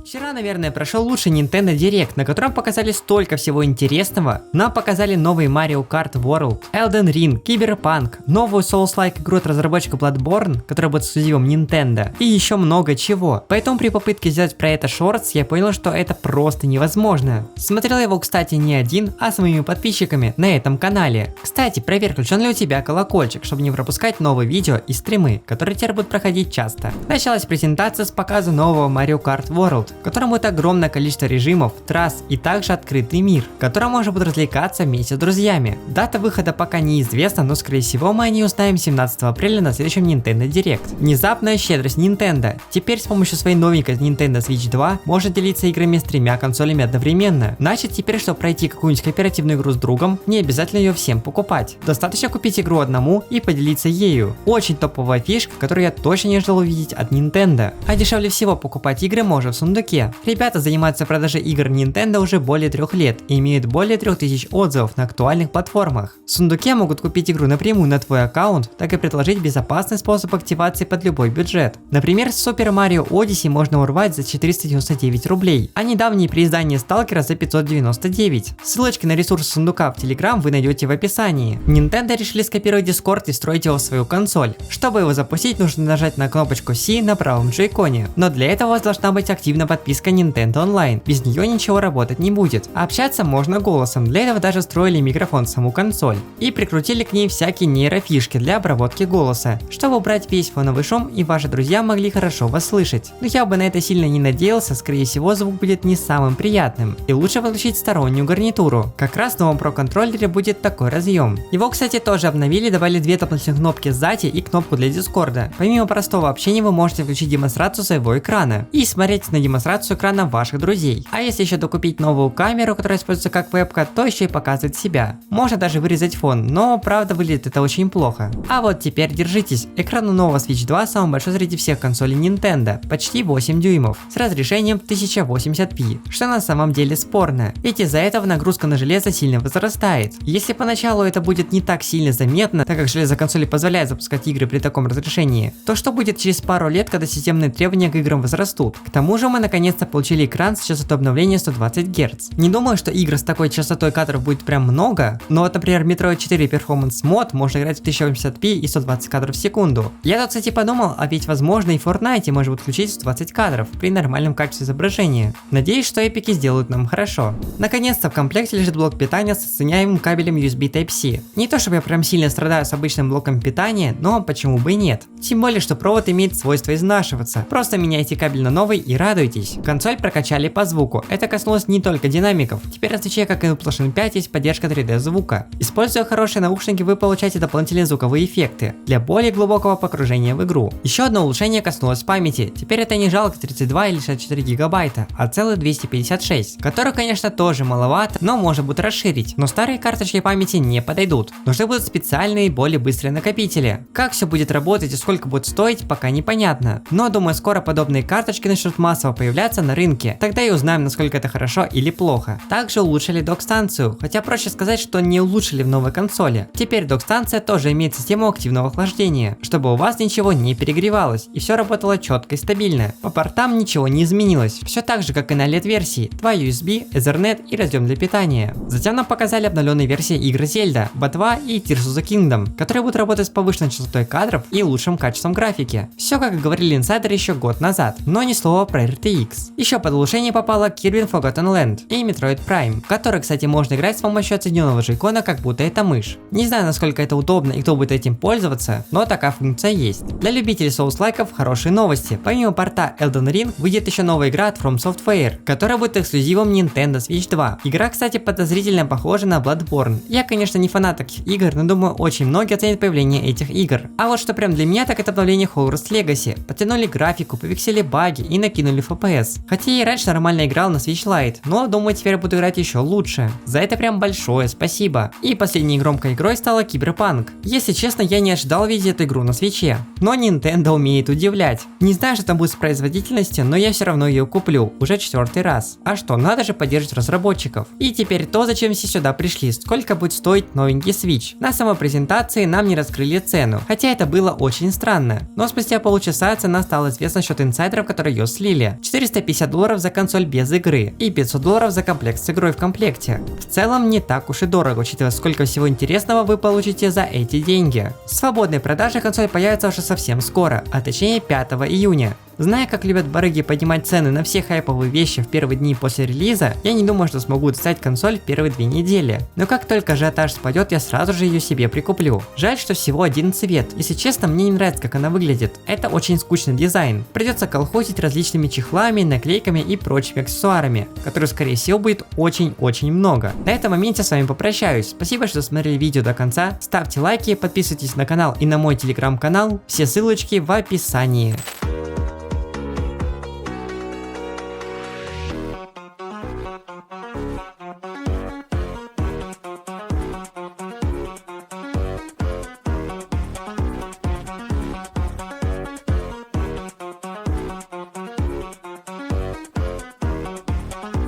Вчера, наверное, прошел лучший Nintendo Direct, на котором показали столько всего интересного. Нам показали новый Mario Kart World, Elden Ring, Cyberpunk, новую Souls-like игру от разработчика Bloodborne, которая будет эксклюзивом Nintendo, и еще много чего. Поэтому при попытке сделать про это шортс, я понял, что это просто невозможно. Смотрел его, кстати, не один, а с моими подписчиками на этом канале. Кстати, проверь, включен ли у тебя колокольчик, чтобы не пропускать новые видео и стримы, которые теперь будут проходить часто. Началась презентация с показа нового Mario Kart World, в котором будет огромное количество режимов, трасс и также открытый мир, в котором можно будет развлекаться вместе с друзьями. Дата выхода пока неизвестна, но скорее всего мы о ней узнаем 17 апреля на следующем Nintendo Direct. Внезапная щедрость Nintendo. Теперь с помощью своей новенькой Nintendo Switch 2 можно делиться играми с 3 консолями одновременно. Значит, теперь, чтобы пройти какую-нибудь кооперативную игру с другом, не обязательно ее всем покупать. Достаточно купить игру одному и поделиться ею. Очень топовая фишка, которую я точно не ждал увидеть от Nintendo. А дешевле всего покупать игры можно в сундуке. Ребята занимаются продажей игр Nintendo уже более 3 лет и имеют более 3000 отзывов на актуальных платформах. В сундуке могут купить игру напрямую на твой аккаунт, так и предложить безопасный способ активации под любой бюджет. Например, Super Mario Odyssey можно урвать за 499 рублей, а недавнее переиздание Сталкера за 599. Ссылочки на ресурс сундука в Telegram вы найдете в описании. Nintendo решили скопировать Discord и строить его в свою консоль. Чтобы его запустить, нужно нажать на кнопочку C на правом джойконе, но для этого у вас должна быть активна подписка Nintendo Online, без нее ничего работать не будет. Общаться можно голосом, для этого даже встроили микрофон в саму консоль и прикрутили к ней всякие нейрофишки для обработки голоса, чтобы убрать весь фоновый шум и ваши друзья могли хорошо вас слышать. Но я бы на это сильно не надеялся, скорее всего звук будет не самым приятным, и лучше подключить стороннюю гарнитуру. Как раз в новом Pro контроллере будет такой разъем. Его, кстати, тоже обновили, добавили 2 дополнительных кнопки сзади и кнопку для Discord. Помимо простого общения вы можете включить демонстрацию своего экрана и смотреть на демонстрацию экрана ваших друзей. А если еще докупить новую камеру, которая используется как вебка, то еще и показывает себя. Можно даже вырезать фон, но правда выглядит это очень плохо. А вот теперь держитесь, экран у нового Switch 2 самый большой среди всех консолей Nintendo, почти 8 дюймов, с разрешением 1080p, что на самом деле спорно, ведь из-за этого нагрузка на железо сильно возрастает. Если поначалу это будет не так сильно заметно, так как железо консоли позволяет запускать игры при таком разрешении, то что будет через пару лет, когда системные требования к играм возрастут? К тому же мы наконец-то получили экран с частотой обновления 120 Гц. Не думаю, что игр с такой частотой кадров будет прям много, но вот, например, Metroid 4 Performance Mod можно играть в 1080p и 120 кадров в секунду. Я тут, кстати, подумал, а ведь возможно и в Fortnite можно будет включить 120 кадров при нормальном качестве изображения. Надеюсь, что эпики сделают нам хорошо. Наконец-то в комплекте лежит блок питания с соединяемым кабелем USB Type-C. Не то чтобы я прям сильно страдаю с обычным блоком питания, но почему бы и нет. Тем более, что провод имеет свойство изнашиваться. Просто меняйте кабель на новый и радуйтесь. Консоль прокачали по звуку. Это коснулось не только динамиков. Теперь на Switch, как и у PlayStation 5, есть поддержка 3D звука. Используя хорошие наушники, вы получаете дополнительные звуковые эффекты для более глубокого погружения в игру. Еще одно улучшение коснулось памяти. Теперь это не жалко 32 или 64 гигабайта, а целых 256, которых, конечно, тоже маловато, но можно будет расширить. Но старые карточки памяти не подойдут. Нужны будут специальные, более быстрые накопители. Как все будет работать и сколько будет стоить, пока непонятно. Но думаю, скоро подобные карточки начнут массово появляться на рынке. Тогда и узнаем, насколько это хорошо или плохо. Также улучшили док-станцию, хотя проще сказать, что не улучшили в новой консоли. Теперь док-станция тоже имеет систему активного охлаждения, чтобы у вас ничего не перегревалось и все работало четко и стабильно. По портам ничего не изменилось, все так же, как и на LED-версии, 2 USB, Ethernet и разъем для питания. Затем нам показали обновленные версии игр Zelda, BO2 и Tears of the Kingdom, которые будут работать с повышенной частотой кадров и лучшим качеством графики. Все как и говорили инсайдеры еще год назад, но ни слова про RTX. Еще под улучшение попала Kirby Forgotten Land и Metroid Prime, в который, кстати, можно играть с помощью отсоединенного джойкона, как будто это мышь. Не знаю, насколько это удобно и кто будет этим пользоваться, но такая функция есть. Для любителей соус-лайков хорошие новости. Помимо порта Elden Ring выйдет еще новая игра от From Software, которая будет эксклюзивом Nintendo Switch 2. Игра, кстати, подозрительно похожа на Bloodborne. Я, конечно, не фанат таких игр, но думаю, очень многие оценят появление этих игр. А вот что прям для меня, так это обновление Hogwarts Legacy. Подтянули графику, повиксели баги и накинули FPS. Хотя я и раньше нормально играл на Switch Lite, но думаю, теперь буду играть еще лучше. За это прям большое спасибо. И последней громкой игрой стала Cyberpunk. Если честно, я не ожидал видеть эту игру на Switch'е, но Nintendo умеет удивлять. Не знаю, что там будет с производительностью, но я все равно ее куплю, уже 4-й раз. А что, надо же поддерживать разработчиков. И теперь то, зачем все сюда пришли, сколько будет стоить новенький Switch. На самой презентации нам не раскрыли цену, хотя это было очень странно. Но спустя полчаса цена стала известна счет инсайдеров, которые ее слили. 400 350 долларов за консоль без игры и 500 долларов за комплект с игрой в комплекте. В целом не так уж и дорого, учитывая сколько всего интересного вы получите за эти деньги. В свободной продаже консоль появится уже совсем скоро, а точнее 5 июня. Зная, как любят барыги поднимать цены на все хайповые вещи в первые дни после релиза, я не думаю, что смогу достать консоль в первые 2 недели. Но как только ажиотаж спадет, я сразу же ее себе прикуплю. Жаль, что всего один цвет. Если честно, мне не нравится, как она выглядит. Это очень скучный дизайн. Придется колхозить различными чехлами, наклейками и прочими аксессуарами, которые, скорее всего, будет очень-очень много. На этом моменте с вами попрощаюсь. Спасибо, что смотрели видео до конца. Ставьте лайки, подписывайтесь на канал и на мой телеграм-канал. Все ссылочки в описании.